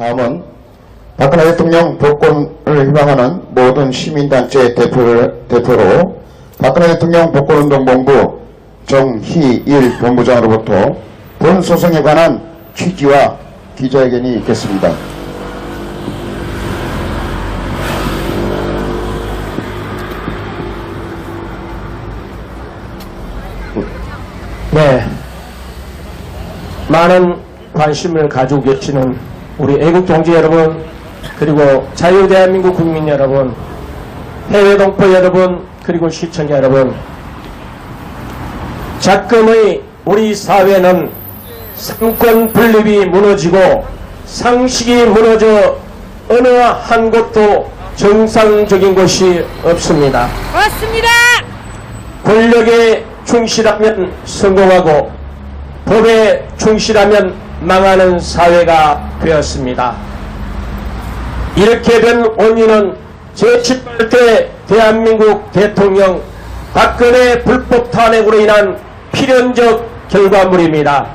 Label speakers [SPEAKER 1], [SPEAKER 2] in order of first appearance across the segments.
[SPEAKER 1] 다음은 박근혜 대통령 복권을 희망하는 모든 시민단체 대표로 박근혜 대통령 복권운동본부 정희일 본부장으로부터 본 소송에 관한 취지와 기자회견이 있겠습니다.
[SPEAKER 2] 네, 많은 관심을 가지고 계시는 우리 애국 동지 여러분, 그리고 자유대한민국 국민 여러분, 해외 동포 여러분, 그리고 시청자 여러분, 작금의 우리 사회는 삼권 분립이 무너지고 상식이 무너져 어느 한 곳도 정상적인 곳이 없습니다.
[SPEAKER 3] 맞습니다.
[SPEAKER 2] 권력에 충실하면 성공하고 법에 충실하면 망하는 사회가 되었습니다. 이렇게 된 원인은 제18대 대한민국 대통령 박근혜 불법 탄핵으로 인한 필연적 결과물입니다.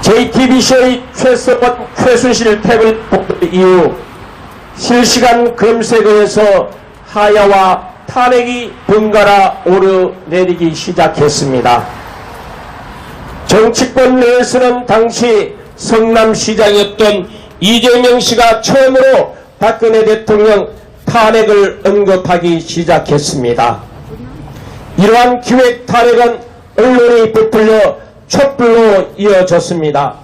[SPEAKER 2] JTBC의 최순실 태블릿 이후 실시간 검색에 의해서 하야와 탄핵이 번갈아 오르내리기 시작했습니다. 정치권 내에서는 당시 성남시장이었던 이재명 씨가 처음으로 박근혜 대통령 탄핵을 언급하기 시작했습니다. 이러한 기획 탄핵은 언론이 부풀려 촛불로 이어졌습니다.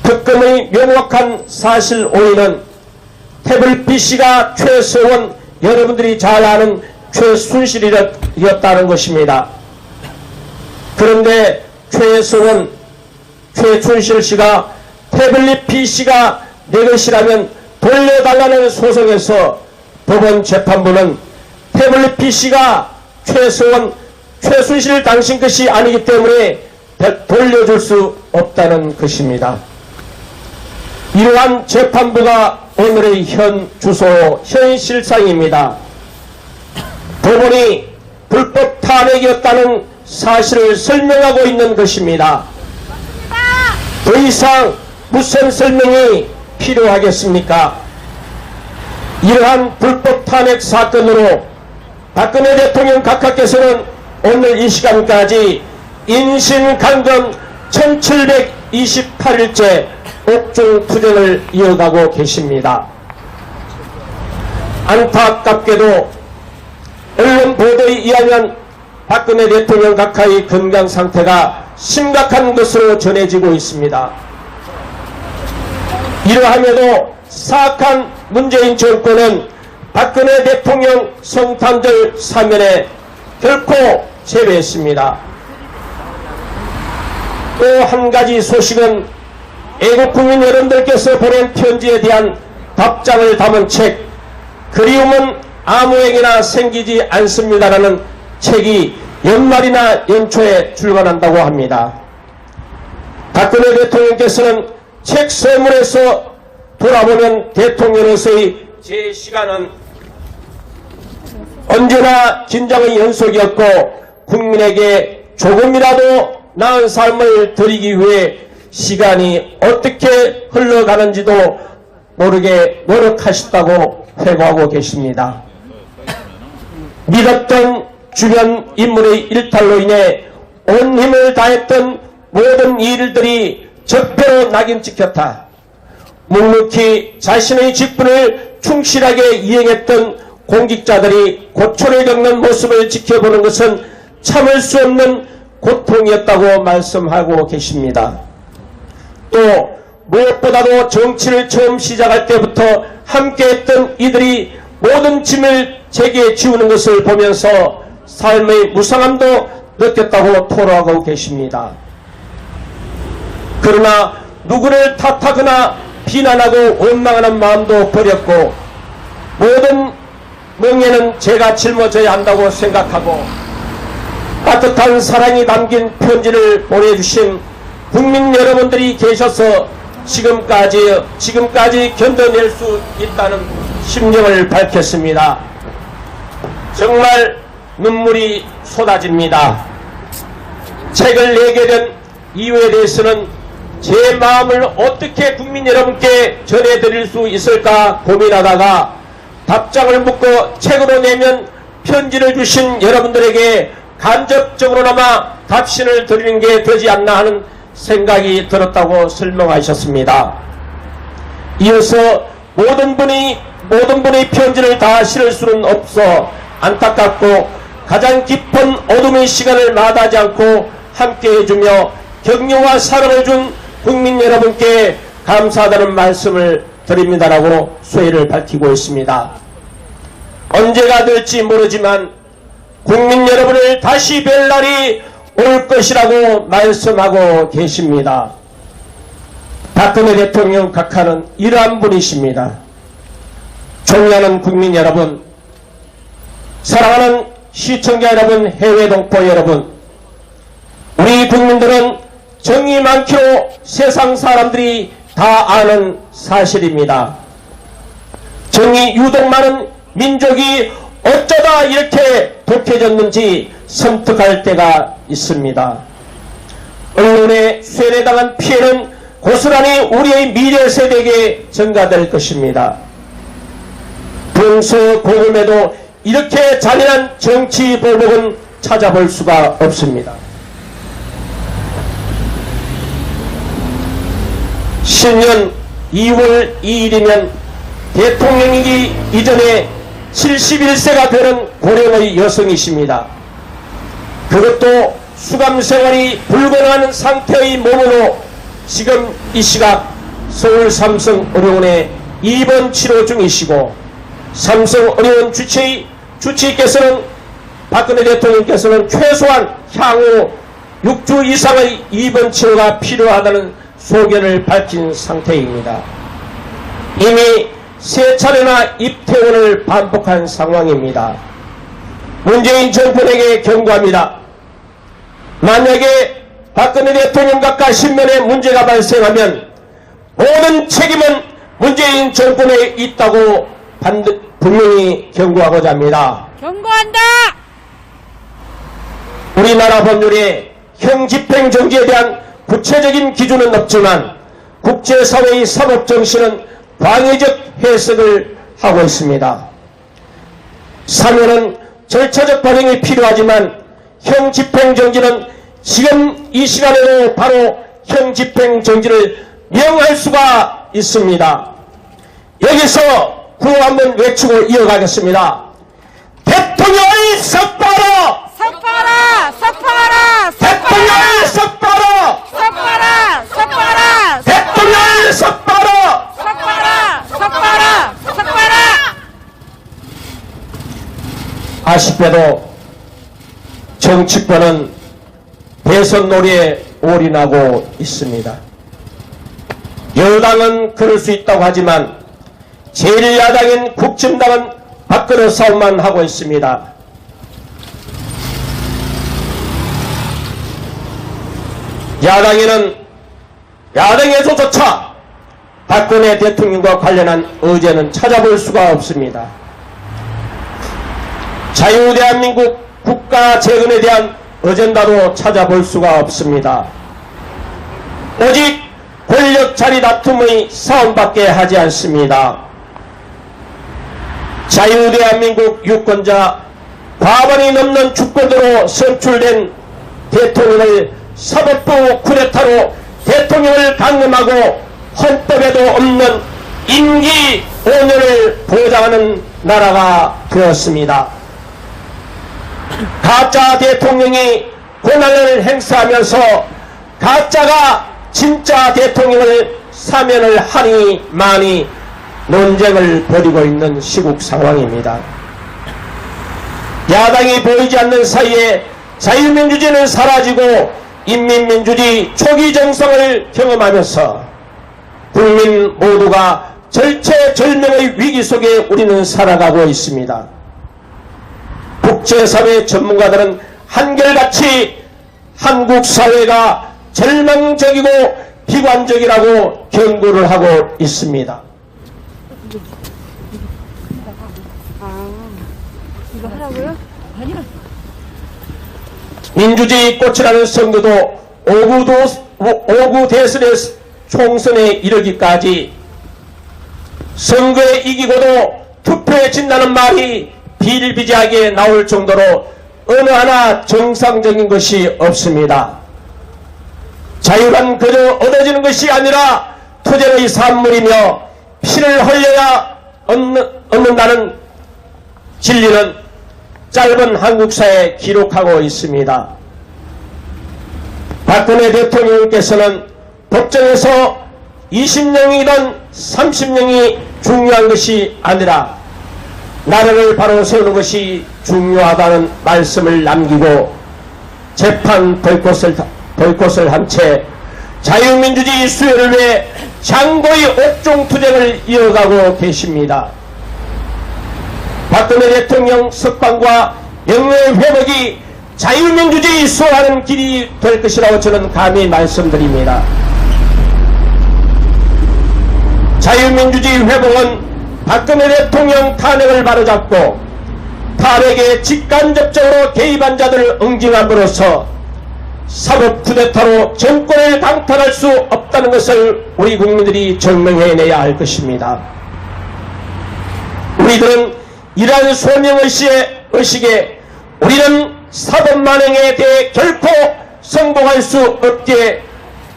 [SPEAKER 2] 특검의 명확한 사실 오인은 태블릿 PC가 최서원, 여러분들이 잘 아는 최순실이었다는 것입니다. 그런데 최서원, 최순실 씨가 태블릿 PC가 내 것이라면 돌려달라는 소송에서 법원 재판부는 태블릿 PC가 최서원, 최순실 당신 것이 아니기 때문에 돌려줄 수 없다는 것입니다. 이러한 재판부가 오늘의 현 주소, 현 실상입니다. 법원이 불법 탄핵이었다는 사실을 설명하고 있는 것입니다. 더 이상 무슨 설명이 필요하겠습니까? 이러한 불법 탄핵 사건으로 박근혜 대통령 각하께서는 오늘 이 시간까지 인신강금 1728일째 옥중투쟁을 이어가고 계십니다. 안타깝게도 언론 보도에 의하면 박근혜 대통령 각하의 건강 상태가 심각한 것으로 전해지고 있습니다. 이러함에도 사악한 문재인 정권은 박근혜 대통령 성탄절 사면에 결코 제외했습니다. 또 한 가지 소식은 애국국민 여러분들께서 보낸 편지에 대한 답장을 담은 책, 그리움은 아무에게나 생기지 않습니다라는 책이 연말이나 연초에 출간한다고 합니다. 박근혜 대통령께서는 책 서문에서 돌아보면 대통령으로서의 제 시간은 언제나 긴장의 연속이었고 국민에게 조금이라도 나은 삶을 드리기 위해 시간이 어떻게 흘러가는지도 모르게 노력하셨다고 회고하고 계십니다. 믿었던 주변 인물의 일탈로 인해 온 힘을 다했던 모든 일들이 적폐로 낙인 찍혔다. 묵묵히 자신의 직분을 충실하게 이행했던 공직자들이 고초를 겪는 모습을 지켜보는 것은 참을 수 없는 고통이었다고 말씀하고 계십니다. 또 무엇보다도 정치를 처음 시작할 때부터 함께했던 이들이 모든 짐을 제게 지우는 것을 보면서 삶의 무상함도 느꼈다고 토로하고 계십니다. 그러나 누구를 탓하거나 비난하고 원망하는 마음도 버렸고 모든 멍에는 제가 짊어져야 한다고 생각하고 따뜻한 사랑이 담긴 편지를 보내주신 국민 여러분들이 계셔서 지금까지 견뎌낼 수 있다는 심정을 밝혔습니다. 정말 눈물이 쏟아집니다. 책을 내게 된 이유에 대해서는 제 마음을 어떻게 국민 여러분께 전해드릴 수 있을까 고민하다가 답장을 묻고 책으로 내면 편지를 주신 여러분들에게 간접적으로나마 답신을 드리는 게 되지 않나 하는 생각이 들었다고 설명하셨습니다. 이어서 모든 분의 편지를 다 실을 수는 없어 안타깝고 가장 깊은 어둠의 시간을 마다하지 않고 함께 해주며 격려와 사랑을 준 국민 여러분께 감사하다는 말씀을 드립니다라고 소회를 밝히고 있습니다. 언제가 될지 모르지만 국민 여러분을 다시 뵐 날이 올 것이라고 말씀하고 계십니다. 박근혜 대통령 각하는 이러한 분이십니다. 존경하는 국민 여러분, 사랑하는 시청자 여러분, 해외 동포 여러분, 우리 국민들은 정이 많기로 세상 사람들이 다 아는 사실입니다. 정이 유독 많은 민족이 어쩌다 이렇게 독해졌는지 섬뜩할 때가 있습니다. 언론에 쇠뇌당한 피해는 고스란히 우리의 미래 세대에게 전가될 것입니다. 동서고금에도 이렇게 잔인한 정치 보복은 찾아볼 수가 없습니다. 신년 2월 2일이면 대통령이기 이전에 71세가 되는 고령의 여성이십니다. 그것도 수감생활이 불가능한 상태의 몸으로 지금 이 시각 서울 삼성의료원에 입원 치료 중이시고, 삼성의료원 주치의께서는 박근혜 대통령께서는 최소한 향후 6주 이상의 입원 치료가 필요하다는 소견을 밝힌 상태입니다. 이미 3차례나 입퇴원을 반복한 상황입니다. 문재인 정권에게 경고합니다. 만약에 박근혜 대통령 각하 신변에 문제가 발생하면 모든 책임은 문재인 정권에 있다고 분명히 경고하고자 합니다.
[SPEAKER 3] 경고한다!
[SPEAKER 2] 우리나라 법률에 형집행정지에 대한 구체적인 기준은 없지만 국제사회의 사법정신은 광의적 해석을 하고 있습니다. 사면은 절차적 과정이 필요하지만 형집행정지는 지금 이 시간에도 바로 형집행정지를 명할 수가 있습니다. 여기서 구호 한번 외치고 이어가겠습니다. 대통령을 석방하라!
[SPEAKER 3] 석방하라! 석방하라!
[SPEAKER 2] 대통령을 석방하라!
[SPEAKER 3] 석방하라! 석방하라!
[SPEAKER 2] 대통령을 석방하라!
[SPEAKER 3] 석방하라! 석방하라! 석방하라!
[SPEAKER 2] 아쉽게도 정치권은 대선 놀이에 올인하고 있습니다. 여당은 그럴 수 있다고 하지만 제1야당인 국진당은 밥그릇 싸움만 하고 있습니다. 야당에서조차 박근혜 대통령과 관련한 의제는 찾아볼 수가 없습니다. 자유대한민국 국가 재건에 대한 어젠다도 찾아볼 수가 없습니다. 오직 권력 자리 다툼의 싸움밖에 하지 않습니다. 자유대한민국 유권자 과반이 넘는 주권으로 선출된 대통령을 사법부 쿠데타로 대통령을 강림하고 헌법에도 없는 임기 5년을 보장하는 나라가 되었습니다. 가짜 대통령이 권한을 행사하면서 가짜가 진짜 대통령을 사면을 하니 많이 논쟁을 벌이고 있는 시국 상황입니다. 야당이 보이지 않는 사이에 자유민주주의는 사라지고 인민민주주의 초기 정상을 경험하면서 국민 모두가 절체절명의 위기 속에 우리는 살아가고 있습니다. 국제사회 전문가들은 한결같이 한국 사회가 절망적이고 비관적이라고 경고를 하고 있습니다.
[SPEAKER 3] 이거 하라고요? 아니요.
[SPEAKER 2] 민주주의 꽃이라는 선거도 오구도 5구 대선의 총선에 이르기까지 선거에 이기고도 투표에 진다는 말이 비일비재하게 나올 정도로 어느 하나 정상적인 것이 없습니다. 자유란 그저 얻어지는 것이 아니라 투쟁의 산물이며 피를 흘려야 얻는다는 진리는 짧은 한국사에 기록하고 있습니다. 박근혜 대통령께서는 법정에서 20명이든 30명이 중요한 것이 아니라 나라를 바로 세우는 것이 중요하다는 말씀을 남기고 재판 보이콧을 한 채 자유민주주의 수혜를 위해 장고의 옥중투쟁을 이어가고 계십니다. 박근혜 대통령 석방과 명예의 회복이 자유민주주의 수호하는 길이 될 것이라고 저는 감히 말씀드립니다. 자유민주주의 회복은 박근혜 대통령 탄핵을 바로잡고 탄핵에 직간접적으로 개입한 자들을 응징함으로써 사법 쿠데타로 정권을 강탈할 수 없다는 것을 우리 국민들이 증명해내야 할 것입니다. 우리들은 이러한 소명의식에 우리는 사법 만행에 대해 결코 성공할 수 없게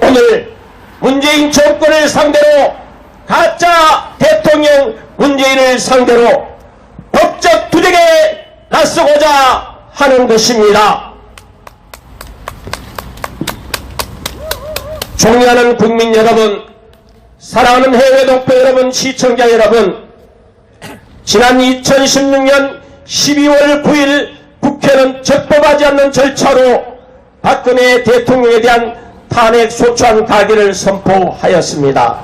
[SPEAKER 2] 오늘 문재인 정권을 상대로 가짜 대통령 문재인을 상대로 법적 투쟁에 나서고자 하는 것입니다. 존경하는 국민 여러분, 사랑하는 해외 동포 여러분, 시청자 여러분, 지난 2016년 12월 9일 국회는 적법하지 않는 절차로 박근혜 대통령에 대한 탄핵 소추안 가결을 선포하였습니다.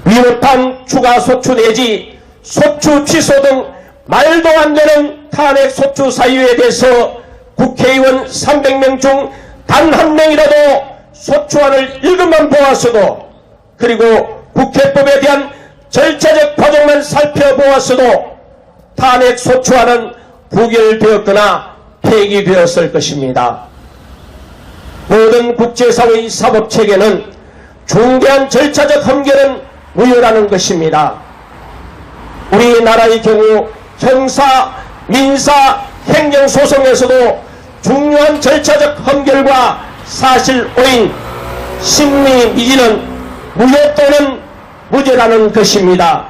[SPEAKER 2] 위법한 추가 소추 내지 소추 취소 등 말도 안 되는 탄핵 소추 사유에 대해서 국회의원 300명 중 단 한 명이라도 소추안을 읽음만 보았어도 그리고 국회법에 대한 절차적 과정만 살펴보았어도 탄핵 소추안은 부결되었거나 폐기되었을 것입니다. 모든 국제사회의 사법체계는 중대한 절차적 험결은 무효라는 것입니다. 우리나라의 경우 형사, 민사, 행정소송에서도 중요한 절차적 험결과 사실 오인, 심리 미지는 무효 또는 무죄라는 것입니다.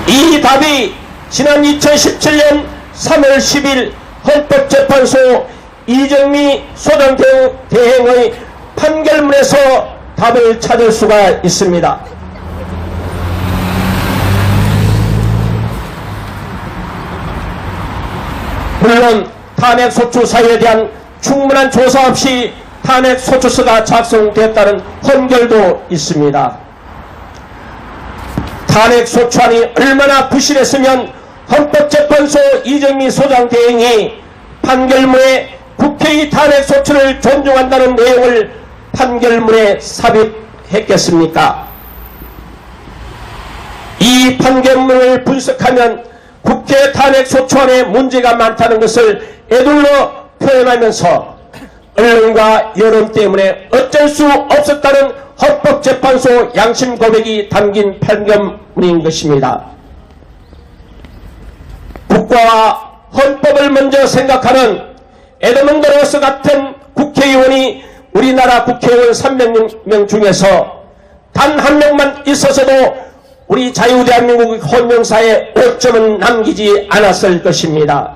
[SPEAKER 2] 이 답이 지난 2017년 3월 10일 헌법재판소 이정미 소장대행의 판결문에서 답을 찾을 수가 있습니다. 물론 탄핵소추 사유에 대한 충분한 조사 없이 탄핵소추서가 작성됐다는 헌결도 있습니다. 탄핵소추안이 얼마나 부실했으면 헌법재판소 이정미 소장대행이 판결문에 국회의 탄핵소추를 존중한다는 내용을 판결문에 삽입했겠습니까? 이 판결문을 분석하면 국회 탄핵소추안에 문제가 많다는 것을 애둘러 표현하면서 언론과 여론 때문에 어쩔 수 없었다는 헌법재판소 양심 고백이 담긴 판결문인 것입니다. 국가와 헌법을 먼저 생각하는 에드먼드 로스 같은 국회의원이 우리나라 국회의원 300명 중에서 단 한 명만 있어서도 우리 자유대한민국의 헌정사에 오점은 남기지 않았을 것입니다.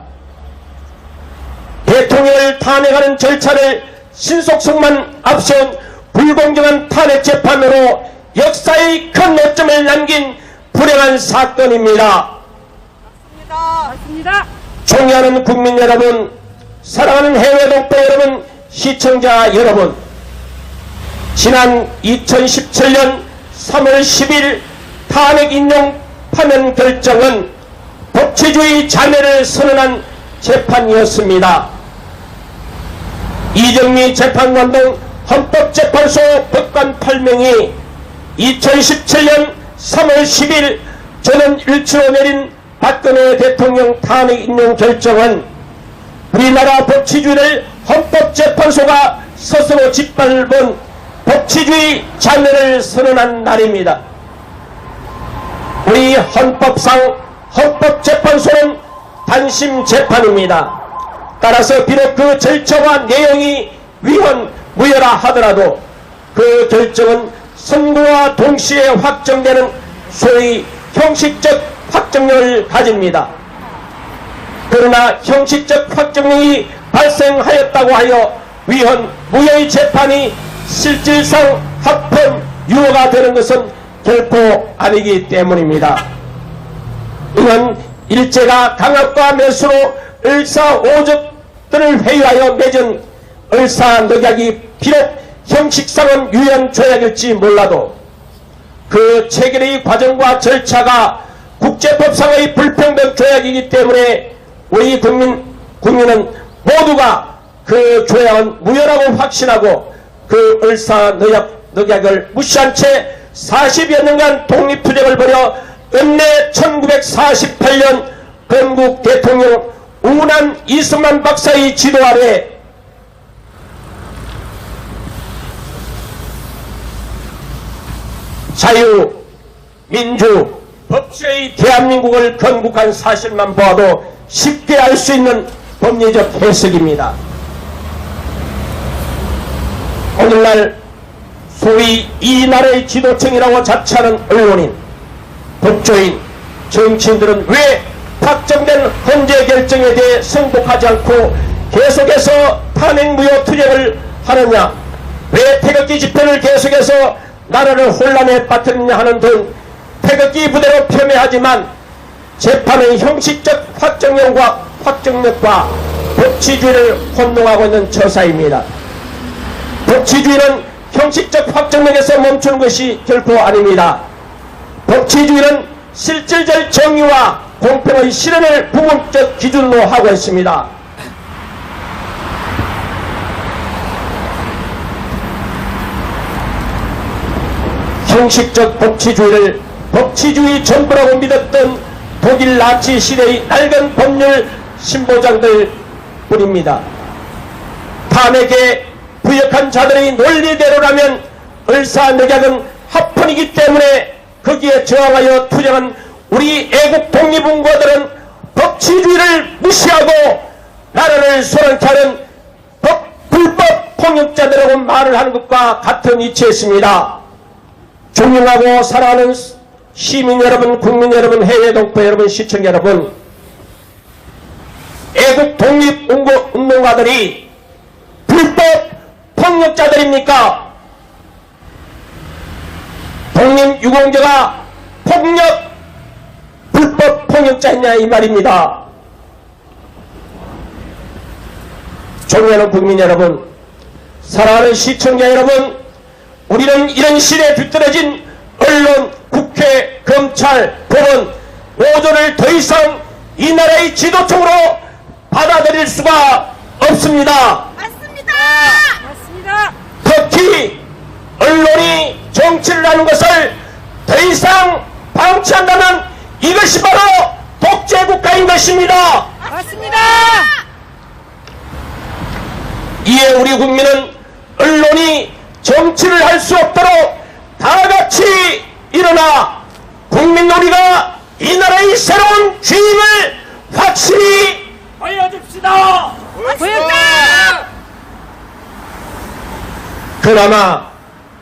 [SPEAKER 2] 대통령을 탄핵하는 절차를 신속성만 앞세운 불공정한 탄핵 재판으로 역사의 큰 오점을 남긴 불행한 사건입니다.
[SPEAKER 3] 맞습니다.
[SPEAKER 2] 존경하는 국민 여러분, 사랑하는 해외 동포 여러분, 시청자 여러분, 지난 2017년 3월 10일 탄핵 인용 파면 결정은 법치주의 자멸을 선언한 재판이었습니다. 이정미 재판관 등 헌법재판소 법관 8명이 2017년 3월 10일 전원 일치로 내린 박근혜 대통령 탄핵 인용 결정은 우리나라 법치주의를 헌법재판소가 스스로 짓밟은 법치주의 장면을 선언한 날입니다. 우리 헌법상 헌법재판소는 단심 재판입니다. 따라서 비록 그 절차와 내용이 위헌무효라 하더라도 그 결정은 선고와 동시에 확정되는 소위 형식적 확정력을 가집니다. 그러나 형식적 확정력이 발생하였다고 하여 위헌무효의 재판이 실질상 합헌 유효가 되는 것은 결코 아니기 때문입니다. 이는 일제가 강압과 매수로 을사오적들을 회유하여 맺은 을사늑약이 비록 형식상은 유연 조약일지 몰라도 그 체결의 과정과 절차가 국제법상의 불평등 조약이기 때문에 우리 국민은 모두가 그 조약은 무효라고 확신하고 그 을사늑약을 무시한 채 40여 년간 독립투쟁을 벌여 끝내 1948년 건국 대통령 우난 이승만 박사의 지도 아래 자유, 민주, 법치의 대한민국을 건국한 사실만 보아도 쉽게 알 수 있는 법리적 해석입니다. 오늘날 소위 이 나라의 지도층이라고 자처하는 언론인, 법조인, 정치인들은 왜 확정된 헌재 결정에 대해 승복하지 않고 계속해서 탄핵무효 투쟁을 하느냐, 왜 태극기 집회를 계속해서 나라를 혼란에 빠뜨리냐 하는 등 태극기 부대로 폄훼하지만 재판의 형식적 확정력과 법치주의를 혼동하고 있는 처사입니다. 법치주의는 형식적 확정력에서 멈추는 것이 결코 아닙니다. 법치주의는 실질적 정의와 공평의 실현을 부분적 기준으로 하고 있습니다. 형식적 법치주의를 법치주의 전부라고 믿었던 독일 나치 시대의 낡은 법률 신보장들 뿐입니다. 탄핵에 부역한 자들의 논리대로라면 을사늑약은 합헌이기 때문에 거기에 저항하여 투쟁한 우리 애국 독립운동가들은 법치주의를 무시하고 나라를 소란케 하는 불법 폭력자들하고 말을 하는 것과 같은 이치였습니다. 존경하고 사랑하는 시민 여러분, 국민 여러분, 해외 동포 여러분, 시청자 여러분, 애국 독립운동가들이 불법 폭력자들입니까? 독립유공자가 불법 폭력자였냐 이 말입니다. 존경하는 국민 여러분, 사랑하는 시청자 여러분, 우리는 이런 시대에 뒤떨어진 언론, 국회, 검찰, 법원, 모두를 더 이상 이 나라의 지도층으로 받아들일 수가 없습니다.
[SPEAKER 3] 맞습니다. 맞습니다.
[SPEAKER 2] 특히 언론이 정치를 하는 것을 더 이상 방치한다면 이것이 바로 독재국가인 것입니다.
[SPEAKER 3] 맞습니다.
[SPEAKER 2] 이에 우리 국민은 언론이 정치를 할 수 없도록 다 같이 일어나 국민 우리가 이 나라의 새로운 주인을 확실히 보여줍시다.
[SPEAKER 3] 보였다.
[SPEAKER 2] 그나마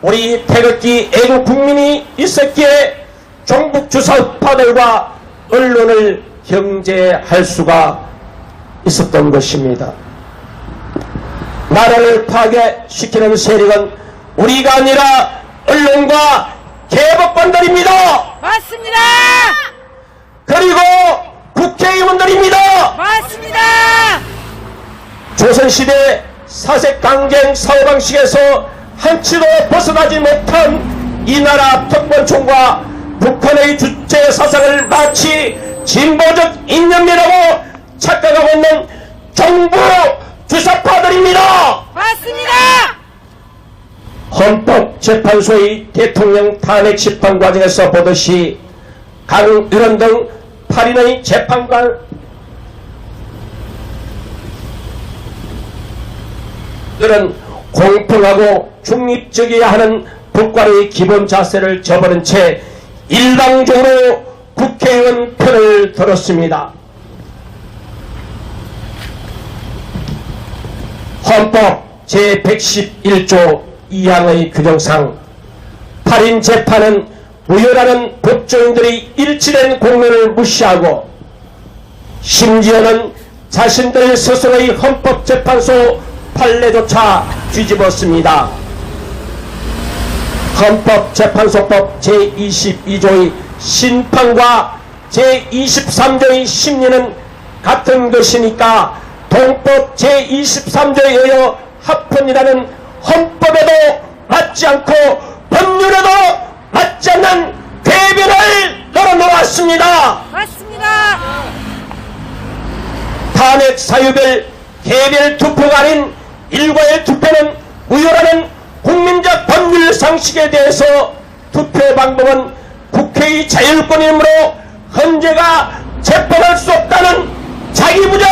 [SPEAKER 2] 우리 태극기 애국 국민이 있었기에 종북 주사파들과 언론을 경제할 수가 있었던 것입니다. 나라를 파괴시키는 세력은 우리가 아니라 언론과 개법관들입니다.
[SPEAKER 3] 맞습니다.
[SPEAKER 2] 그리고 국회의원들입니다.
[SPEAKER 3] 맞습니다.
[SPEAKER 2] 조선시대 사색강쟁 사고방식에서 한치도 벗어나지 못한 이 나라 특권총과 북한의 주체 사상을 마치 진보적 이념이라고 착각하고 있는 정부 주사파들입니다.
[SPEAKER 3] 맞습니다.
[SPEAKER 2] 헌법재판소의 대통령 탄핵 심판 과정에서 보듯이 강의원 등 8인의 재판관 이런 공평하고 중립적이어야 하는 법관의 기본 자세를 저버린 채 일방적으로 국회의원 편을 들었습니다. 헌법 제111조 2항의 규정상 8인 재판은 무효라는 법조인들의 일치된 공론을 무시하고 심지어는 자신들 스스로의 헌법재판소 판례조차 뒤집었습니다. 헌법재판소법 제22조의 심판과 제23조의 심리는 같은 것이니까 동법 제23조에 의해 합헌이라는 헌법에도 맞지 않고 법률에도 맞지 않는 궤변을 널어놓았습니다.
[SPEAKER 3] 맞습니다.
[SPEAKER 2] 탄핵 사유별 개별 투표가 아닌 일괄 투표는 무효라는 국민적 법률 상식에 대해서 투표 방법은 국회의 자율권이므로 헌재가 재판할 수 없다는 자기부정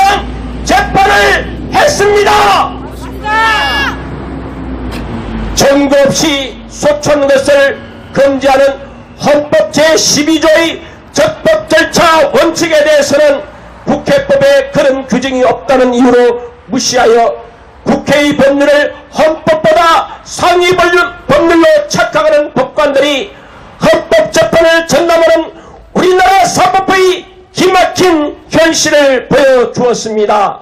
[SPEAKER 2] 재판을 했습니다.
[SPEAKER 3] 맞습니다.
[SPEAKER 2] 증거 없이 소추하는 것을 금지하는 헌법 제12조의 적법 절차 원칙에 대해서는 국회법에 그런 규정이 없다는 이유로 무시하여 국회의 법률을 헌법보다 상위 법률로 착각하는 법관들이 헌법재판을 전담하는 우리나라 사법부의 기막힌 현실을 보여주었습니다.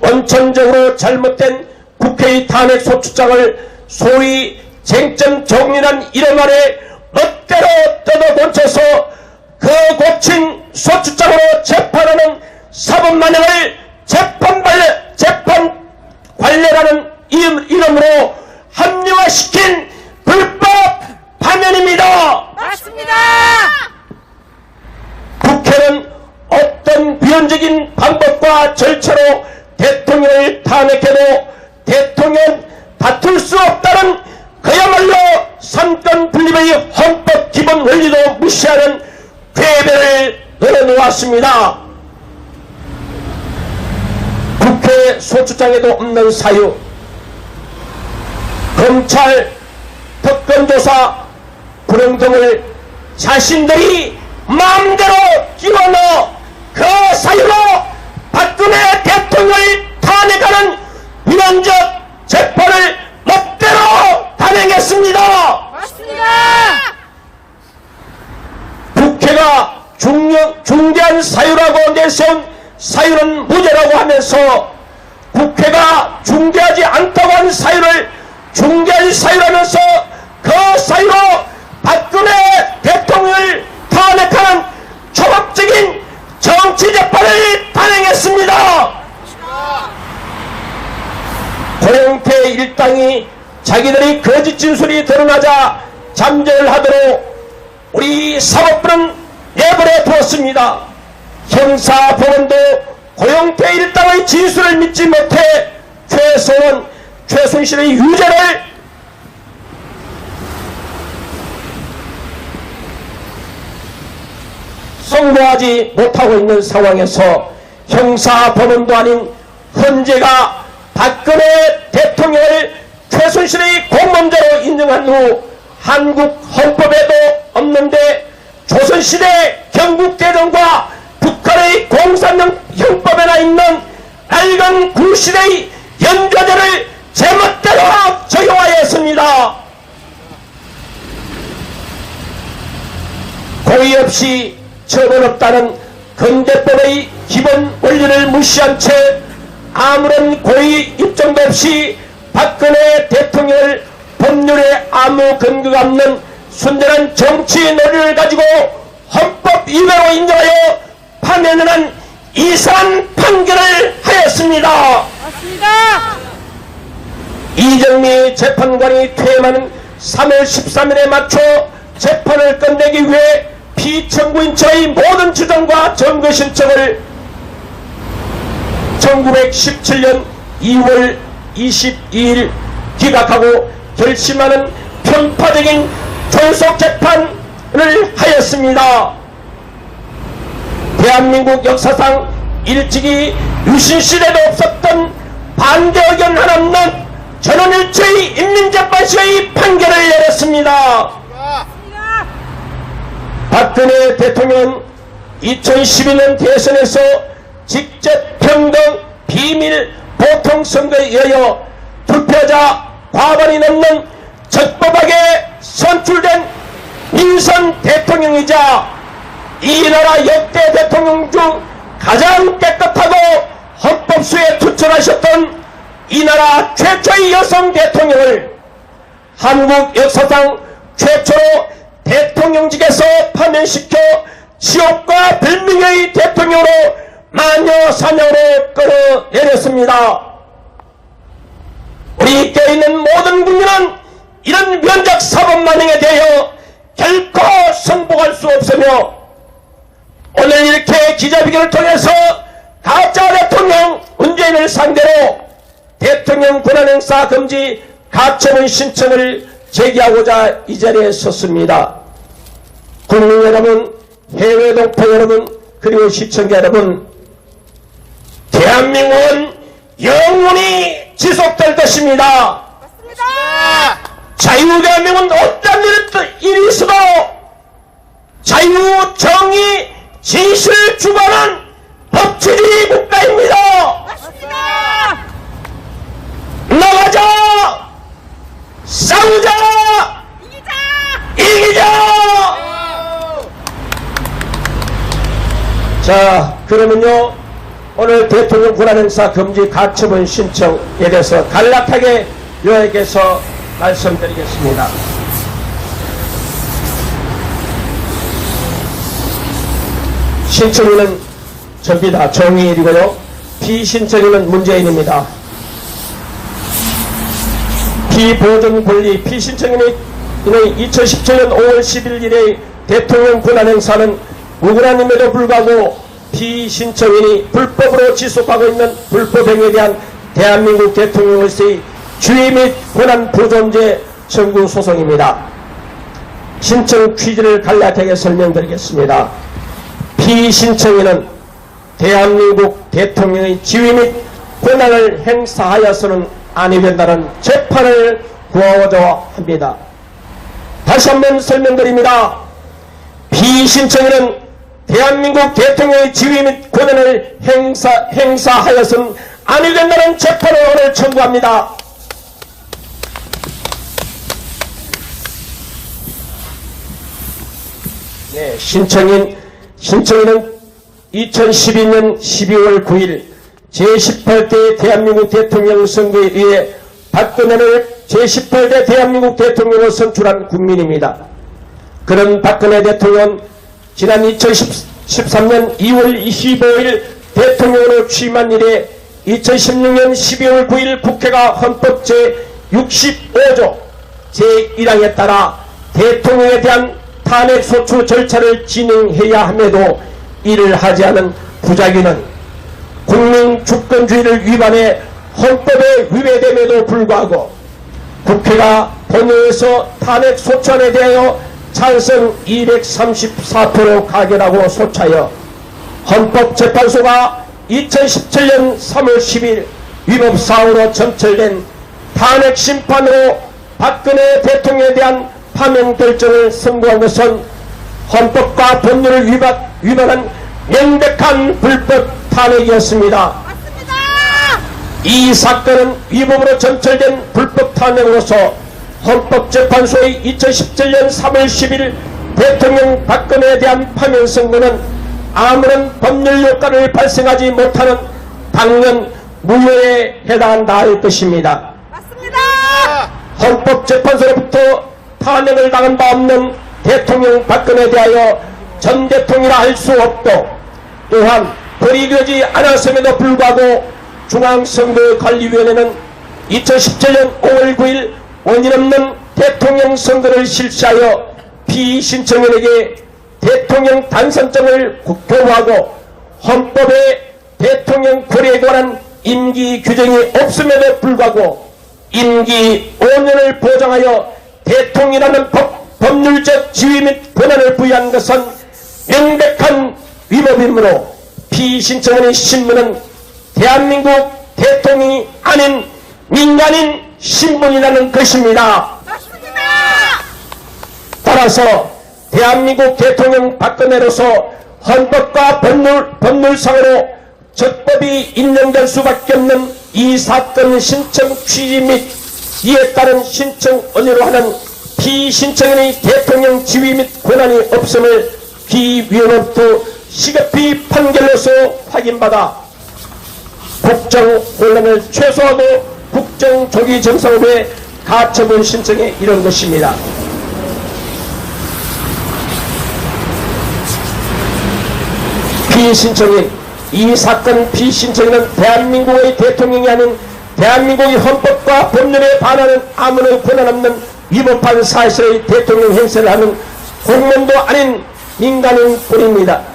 [SPEAKER 2] 원천적으로 잘못된 국회의 탄핵 소추장을 소위 쟁점 정리란 이름 아래 멋대로 뜯어던져서 그 고친 소추장으로 재판하는 사법만행을 재판 관례라는 이름으로 합리화시킨 불법 파면입니다.
[SPEAKER 3] 맞습니다.
[SPEAKER 2] 국회는 어떤 비현적인 방법과 절차로 대통령을 탄핵해도 대통령 다툴 수 없다는 그야말로 삼권 분립의 헌법 기본 원리도 무시하는 궤변을 늘어놓았습니다. 국회 소추장에도 없는 사유, 검찰 특검조사 불응 등을 자신들이 마음대로 끼워넣어 그 사유로 박근혜 대통령을 탄핵하는 위헌적 재판을 멋대로 단행했습니다.
[SPEAKER 3] 맞습니다.
[SPEAKER 2] 국회가 중대한 사유라고 내세운 사유는 무죄라고 하면서 국회가 중대하지 않다고 하는 사유를 중대한 사유라면서 그 사유로 박근혜 대통령을 탄핵하는 초법적인 정치재판을 단행했습니다. 고영태 일당이 자기들의 거짓 진술이 드러나자 잠적을 하도록 우리 사법부는 내버려 두었습니다. 형사법원도 고영태 일당의 진술을 믿지 못해 최순실의 유죄를 선고하지 못하고 있는 상황에서 형사법원도 아닌 헌재가 박근혜 대통령을 최순실의 공범자로 인정한 후 한국 헌법에도 없는데 조선시대 경국대전과 북한의 공산형법에나 있는 낡은 구시대의 연좌제를 제멋대로 적용하였습니다. 고의 없이 처벌 없다는 근대법의 기본 원리를 무시한 채 아무런 고의 입증도 없이 박근혜 대통령을 법률에 아무 근거가 없는 순전한 정치 논리를 가지고 헌법 위배로 인정하여 파면을 한 이상한 판결을 하였습니다.
[SPEAKER 3] 맞습니다.
[SPEAKER 2] 이정미 재판관이 퇴임하는 3월 13일에 맞춰 재판을 끝내기 위해 피청구인 저의 모든 주장과 증거 신청을 1917년 2월 22일 기각하고 결심하는 편파적인 존속 재판을 하였습니다. 대한민국 역사상 일찍이 유신시대도 없었던 반대 의견 하나 없는 전원일체의 인민재판소의 판결을 내렸습니다. 박근혜 대통령 2012년 대선에서 직접 평등 비밀 보통선거에 의하여 투표자 과반이 넘는 적법하게 선출된 민선 대통령이자 이 나라 역대 대통령 중 가장 깨끗하고 헌법수에 투철하셨던 이 나라 최초의 여성 대통령을 한국 역사상 최초로 대통령직에서 파면시켜 지옥과 불명예의 대통령으로 마녀 사냥으로 끌어내렸습니다. 우리 껴있는 모든 국민은 이런 면적 사법만행에 대하여 결코 승복할 수 없으며 오늘 이렇게 기자회견을 통해서 가짜 대통령 문재인을 상대로 대통령 권한행사 금지 가처분 신청을 제기하고자 이 자리에 섰습니다. 국민 여러분, 해외 동포 여러분, 그리고 시청자 여러분, 대한민국은 영원히 지속될 것입니다. 자유대한민국은 어떤 일이 있어도 자유, 정의, 진실을 추구하는 법치주의 국가입니다. 나가자! 싸우자! 이기자! 자, 그러면요, 오늘 대통령 권한행사 금지 가처분 신청에 대해서 간략하게 여에게서 말씀드리겠습니다. 신청인은 접니다. 정의일이고요. 피신청인은 문재인입니다. 피보존 권리 피신청인의 2017년 5월 11일에 대통령 권한행사는 우근함에도 불구하고 피신청인이 불법으로 지속하고 있는 불법행위에 대한 대한민국 대통령으로서의 주의 및 권한 보존제 청구 소송입니다. 신청 취지를 간략하게 설명드리겠습니다. 피신청인은 대한민국 대통령의 지위 및 권한을 행사하여서는 아니 된다는 재판을 구하고자 합니다. 다시 한번 설명드립니다. 피신청인은 대한민국 대통령의 지위 및 권한을 행사하여서는 아니 된다는 재판을 오늘 청구합니다. 네, 신청인은 2012년 12월 9일 제18대 대한민국 대통령 선거에 의해 박근혜를 제18대 대한민국 대통령으로 선출한 국민입니다. 그런 박근혜 대통령은 지난 2013년 2월 25일 대통령으로 취임한 이래 2016년 12월 9일 국회가 헌법 제65조 제1항에 따라 대통령에 대한 탄핵소추 절차를 진행해야 함에도 이를 하지 않은 부작위는 국민 주권주의를 위반해 헌법에 위배됨에도 불구하고 국회가 본회의에서 탄핵소추안에 대하여 찬성 234표로 가결하고 소차여 헌법재판소가 2017년 3월 10일 위법사항으로 점철된 탄핵심판으로 박근혜 대통령에 대한 파면 결정을 선고한 것은 헌법과 법률을 위반한 명백한 불법 탄핵이었습니다. 이 사건은 위법으로 점철된 불법 탄핵으로서 헌법재판소의 2017년 3월 10일 대통령 박근혜에 대한 파면 선고는 아무런 법률 효과를 발생하지 못하는 당연 무효에 해당한다 할 것입니다. 헌법재판소로부터 탄핵을 당한 바 없는 대통령 박근혜에 대하여 전 대통령이라 할 수 없고 또한 벌이되지 않았음에도 불구하고 중앙선거관리위원회는 2017년 5월 9일 원인 없는 대통령 선거를 실시하여 피신청인에게 대통령 당선점을 교부하고 헌법에 대통령 거래에 관한 임기 규정이 없음에도 불구하고 임기 5년을 보장하여 대통령이라는 법률적 지위 및 권한을 부여한 것은 명백한 위법이므로 피신청인의 신분은 대한민국 대통령이 아닌 민간인 신분이라는 것입니다.
[SPEAKER 3] 맞습니다.
[SPEAKER 2] 따라서 대한민국 대통령 박근혜로서 헌법과 법률상으로 적법이 인정될 수밖에 없는 이 사건 신청 취지 및 이에 따른 신청 언의로 하는 피신청인의 대통령 지위 및 권한이 없음을 기위원회부터 시급히 판결로서 확인받아 국정 혼란을 최소화하고 국정 조기 정상을 위해 가처분 신청에 이른 것입니다. 피신청인, 이 사건 피신청인은 대한민국의 대통령이 아닌 대한민국의 헌법과 법률에 반하는 아무런 권한 없는 위법한 사실의 대통령 행세를 하는 공무원도 아닌 민간인 뿐입니다.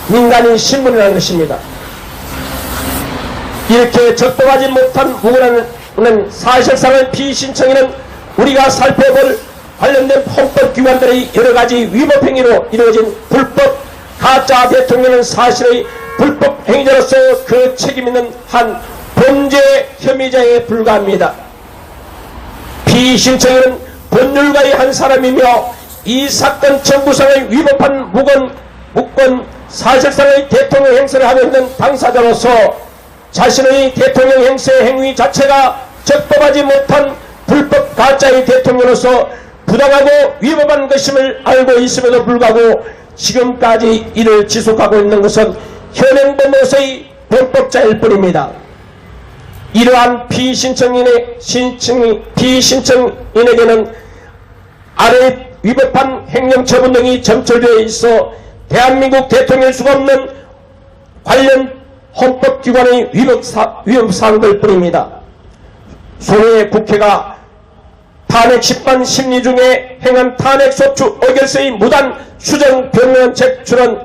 [SPEAKER 2] 민간인 신분이라는 것입니다. 이렇게 적법하지 못한 무근한 사실상의 피신청인은 우리가 살펴볼 관련된 헌법기관들의 여러가지 위법행위로 이루어진 불법 가짜 대통령은 사실의 불법 행위자로서 그 책임있는 한 범죄 혐의자에 불과합니다. 피신청인은 법률가의 한 사람이며 이 사건 청구상의 위법한 무권 사실상의 대통령 행세를 하고 있는 당사자로서 자신의 대통령 행세 행위 자체가 적법하지 못한 불법 가짜의 대통령으로서 부당하고 위법한 것임을 알고 있음에도 불구하고 지금까지 이를 지속하고 있는 것은 현행법에서의 범법자일 뿐입니다. 이러한 피신청인에게는 아래 위법한 행정처분 등이 점철되어 있어 대한민국 대통령일 수가 없는 관련 헌법기관의 위법사항들 뿐입니다. 소외 국회가 탄핵 심판 심리 중에 행한 탄핵소추 의결서의 무단 수정 변론 제출은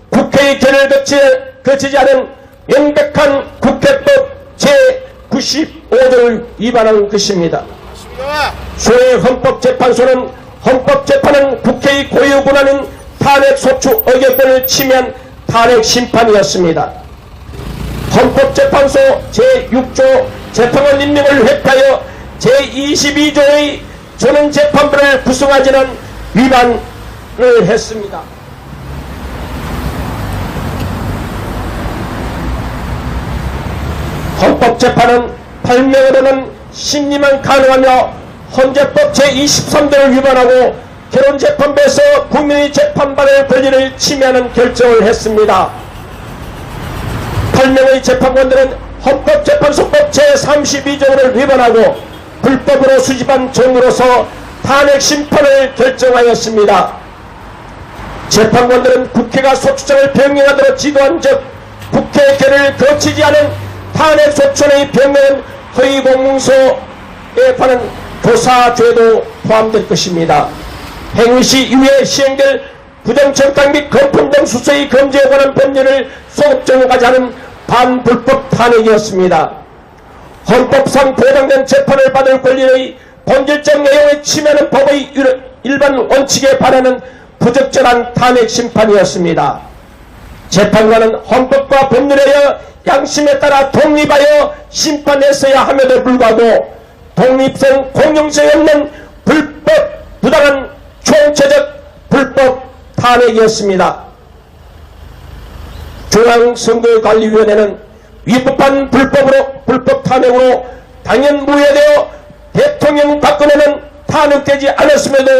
[SPEAKER 2] 국회의 결의를 거치지 않은 명백한 국회법 제95조를 위반한 것입니다. 소외 헌법재판소는 헌법재판은 국회의 고유 권한인 탄핵소추 의결권을 침해한 탄핵심판이었습니다. 헌법재판소 제6조 재판관 임명을 회피하여 제22조의 전원재판부를 구성하지는 위반을 했습니다. 헌법재판은 발명으로는 심리만 가능하며 헌재법 제23조를 위반하고 결혼재판부에서 국민의 재판받을 권리를 침해하는 결정을 했습니다. 8명의 재판관들은 헌법재판소법 제32조를 위반하고 불법으로 수집한 정으로서 탄핵심판을 결정하였습니다. 재판관들은 국회가 소추장을 변경하도록 지도한 즉 국회 결의를 거치지 않은 탄핵소추의 변경은 허위공문서에 관한 교사죄도 포함될 것입니다. 행위시 이후에 시행될 부정청탁 및 건품 등 수수의 금지에 관한 법률을 소급적용하지 않은 반불법 탄핵이었습니다. 헌법상 보장된 재판을 받을 권리의 본질적 내용을 침해하는 법의 일반 원칙에 반하는 부적절한 탄핵 심판이었습니다. 재판관은 헌법과 법률에 양심에 따라 독립하여 심판했어야 함에도 불구하고 독립성 공정성이 없는 불법 부당한 총체적 불법 탄핵이었습니다. 중앙선거관리위원회는 위법한 불법 탄핵으로 당연 무효되어 대통령 박근혜는 탄핵되지 않았음에도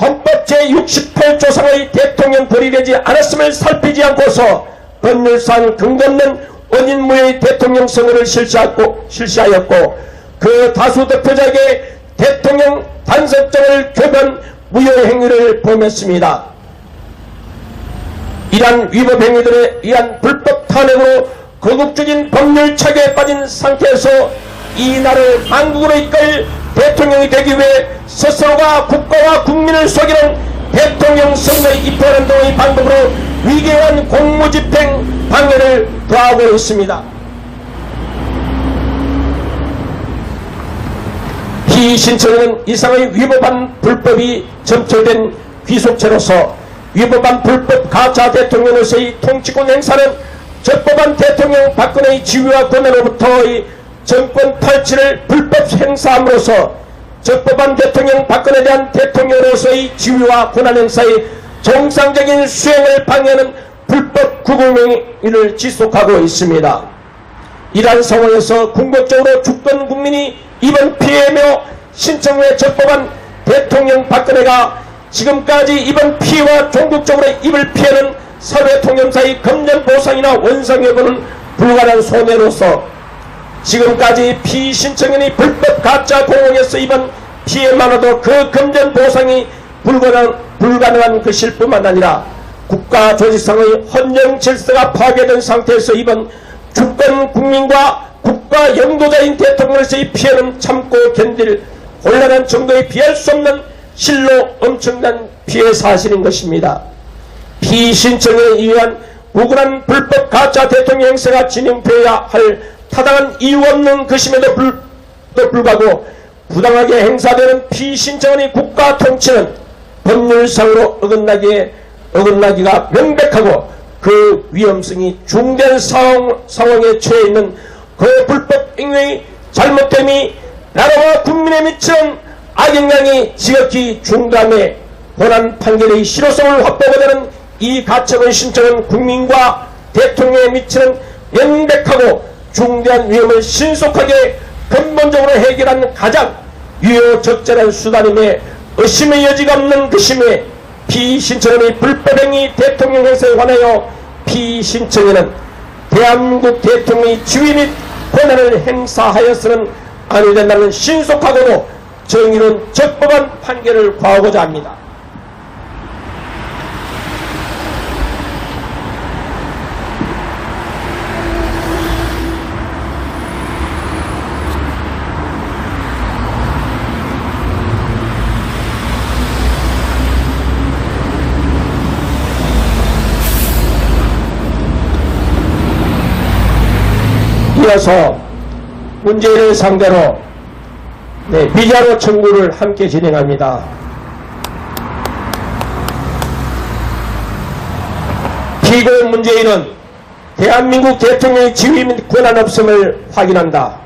[SPEAKER 2] 헌법 제68조상의 대통령 벌이되지 않았음을 살피지 않고서 법률상 근거 없는 원인무효의 대통령 선거를 실시하였고 그 다수 득표자에게 대통령 단석장을 교변 무효 행위를 범했습니다. 이러한 위법 행위들에 의한 불법 탄핵으로 거국적인 법률 착오에 빠진 상태에서 이 나라를 만국으로 이끌 대통령이 되기 위해 스스로가 국가와 국민을 속이는 대통령 선거에 입헌하는 등의 방법으로 위계한 공무집행 방해를 더하고 있습니다. 피신청은 이상의 위법한 불법이 점철된 귀속체로서 위법한 불법 가짜 대통령으로서의 통치권 행사는 적법한 대통령 박근혜의 지위와 권한으로부터의 정권 탈취를 불법 행사함으로써 적법한 대통령 박근혜에 대한 대통령으로서의 지위와 권한 행사의 정상적인 수행을 방해하는 불법 구금행위를 지속하고 있습니다. 이러한 상황에서 궁극적으로 주권 국민이 이번 피해며 신청 후에 적법한 대통령 박근혜가 지금까지 이번 피해와 종국적으로 입을 피해는 사회 통념사의 금전 보상이나 원상 여부는 불가능한 손해로서 지금까지 피신청인이 불법 가짜 공원에서 이번 피해만으로도 그 금전 보상이 불가능한 것일 뿐만 아니라 국가 조직상의 헌정 질서가 파괴된 상태에서 이번 주권 국민과 국가 영도자인 대통령으로서의 피해는 참고 견딜 곤란한 정도에 비할 수 없는 실로 엄청난 피해 사실인 것입니다. 피신청에 의한 우근한 불법 가짜 대통령 행세가 진행되어야 할 타당한 이유 없는 것임에도 불구하고 부당하게 행사되는 피신청의 국가 통치는 법률상으로 어긋나기가 명백하고 그 위험성이 중대한 상황에 처해 있는 그 불법 행위의 잘못됨이 나라와 국민에 미치는 악영향이 지극히 중대함에 본안 판결의 실효성을 확보하게 되는 이 가처분 신청은 국민과 대통령에 미치는 명백하고 중대한 위험을 신속하게 근본적으로 해결하는 가장 유효적절한 수단임에 의심의 여지가 없는 것임에 피신청인의 불법행위 대통령 행사에 관하여 피신청인은 대한민국 대통령의 지위 및 권한을 행사하여서는 아니 된다는 신속하고도 정의로운 적법한 판결을 구하고자 합니다. 이어서 문재인을 상대로 비자료 청구를 함께 진행합니다. 피고 문재인은 대한민국 대통령의 지위 및 권한 없음을 확인한다.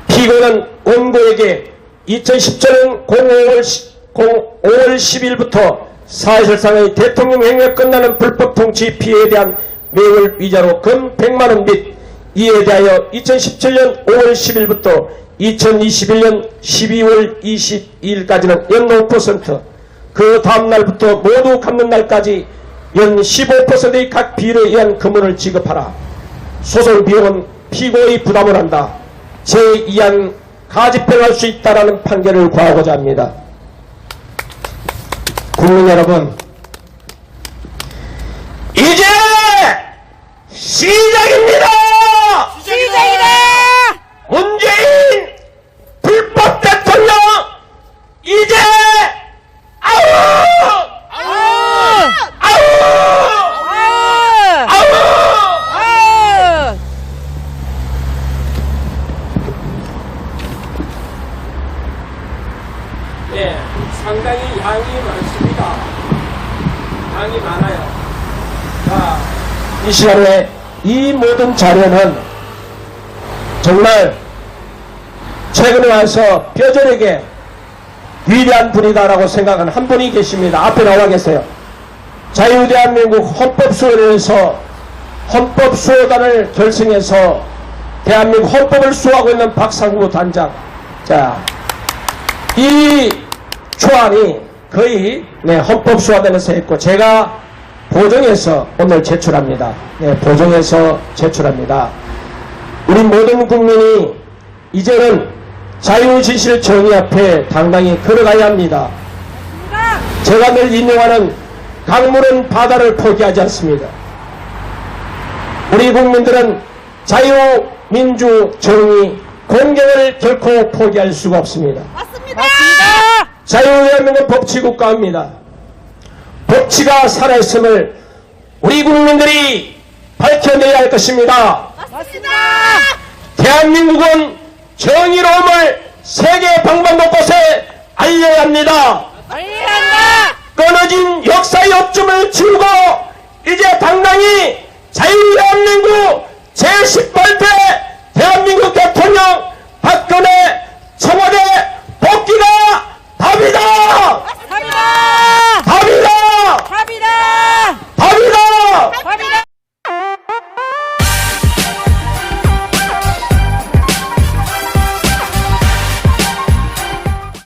[SPEAKER 2] 피고는 원고에게 2017년 5월 10일부터 사실상의 대통령 행위가 끝나는 불법 통치 피해에 대한 매월 위자료 금 100만원 및 이에 대하여 2017년 5월 10일부터 2021년 12월 22일까지는 연 5%, 그 다음날부터 모두 갚는 날까지 연 15%의 각 비율에 의한 금원을 지급하라. 소송 비용은 피고의 부담을 한다. 제2안 가집행할 수 있다라는 판결을 구하고자 합니다. 국민 여러분, 이제 시작입니다! 문재인 불법 대통령 이제 아우! 예, 상당히 양이 많습니다. 양이 많아요. 자, 이 시간에 이 모든 자료는 정말 최근에 와서 뼈저리게 위대한 분이다라고 생각하는 한 분이 계십니다. 앞에 나와 계세요. 자유대한민국 헌법수호단에서 헌법수호단을 결성해서 대한민국 헌법을 수호하고 있는 박상구 단장. 자, 이 초안이 거의 헌법수호단에서 했고 제가 보정해서 오늘 제출합니다. 보정해서 제출합니다. 우리 모든 국민이 이제는 자유진실 정의 앞에 당당히 걸어가야 합니다. 제가 늘 인용하는 강물은 바다를 포기하지 않습니다. 우리 국민들은 자유, 민주, 정의, 공경을 결코 포기할 수가 없습니다.
[SPEAKER 3] 맞습니다.
[SPEAKER 2] 자유대한민국은 법치국가입니다. 법치가 살아있음을 우리 국민들이 밝혀내야 할 것입니다.
[SPEAKER 3] 맞습니다.
[SPEAKER 2] 대한민국은 정의로움을 세계 방방 곳곳에 알려야 합니다.
[SPEAKER 3] 알려야 한다.
[SPEAKER 2] 끊어진 역사의 업점을 지우고 이제 당당히 자유대한민국